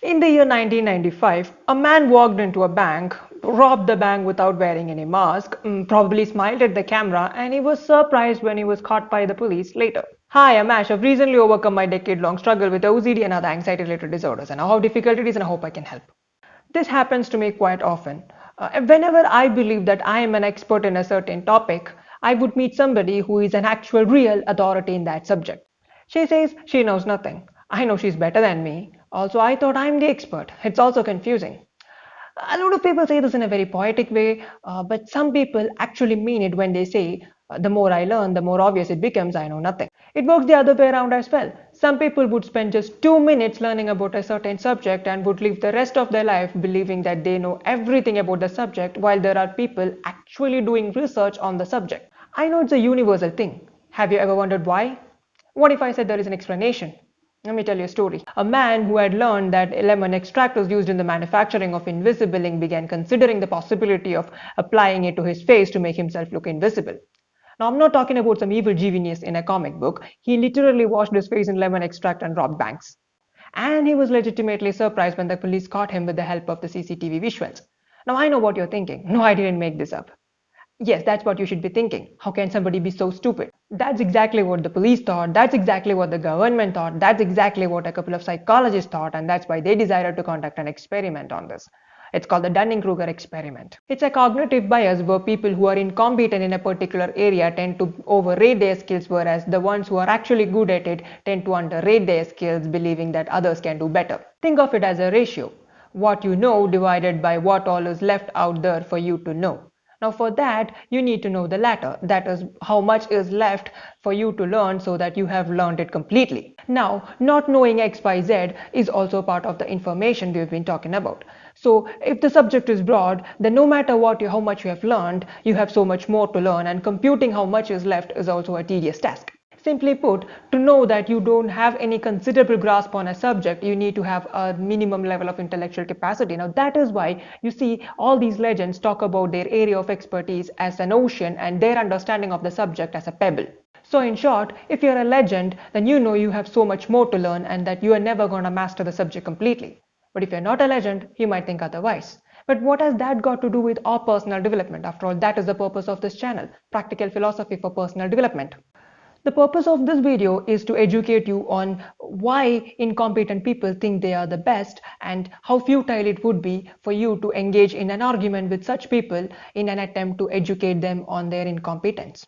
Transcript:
In the year 1995, a man walked into a bank, robbed the bank without wearing any mask, probably smiled at the camera, and he was surprised when he was caught by the police later. Hi, I'm Ash. I've recently overcome my decade-long struggle with OCD and other anxiety-related disorders, and I know how difficult it is, and I hope I can help. This happens to me quite often. Whenever I believe that I am an expert in a certain topic, I would meet somebody who is an actual real authority in that subject. She says she knows nothing. I know she's better than me. Also, I thought I'm the expert. It's also confusing. A lot of people say this in a very poetic way, but some people actually mean it when they say, the more I learn, the more obvious it becomes I know nothing. It works the other way around as well. Some people would spend just 2 minutes learning about a certain subject and would live the rest of their life believing that they know everything about the subject, while there are people actually doing research on the subject. I know it's a universal thing. Have you ever wondered why? What if I said there is an explanation? Let me tell you a story. A man who had learned that lemon extract was used in the manufacturing of invisible ink began considering the possibility of applying it to his face to make himself look invisible. Now, I'm not talking about some evil genius in a comic book. He literally washed his face in lemon extract and robbed banks. And he was legitimately surprised when the police caught him with the help of the CCTV visuals. Now, I know what you're thinking. No, I didn't make this up. Yes, that's what you should be thinking. How can somebody be so stupid? That's exactly what the police thought, that's exactly what the government thought, that's exactly what a couple of psychologists thought, and that's why they decided to conduct an experiment on this. It's called the Dunning-Kruger experiment. It's a cognitive bias where people who are incompetent in a particular area tend to overrate their skills, whereas the ones who are actually good at it tend to underrate their skills, believing that others can do better. Think of it as a ratio. What you know divided by what all is left out there for you to know. Now for that, you need to know the latter, that is how much is left for you to learn so that you have learned it completely. Now, not knowing XYZ is also part of the information we've been talking about. So if the subject is broad, then no matter how much you have learned, you have so much more to learn, and computing how much is left is also a tedious task. Simply put, to know that you don't have any considerable grasp on a subject, you need to have a minimum level of intellectual capacity. Now, that is why you see all these legends talk about their area of expertise as an ocean and their understanding of the subject as a pebble. So in short, if you're a legend, then you know you have so much more to learn and that you are never going to master the subject completely. But if you're not a legend, you might think otherwise. But what has that got to do with our personal development? After all, that is the purpose of this channel, practical philosophy for personal development. The purpose of this video is to educate you on why incompetent people think they are the best and how futile it would be for you to engage in an argument with such people in an attempt to educate them on their incompetence.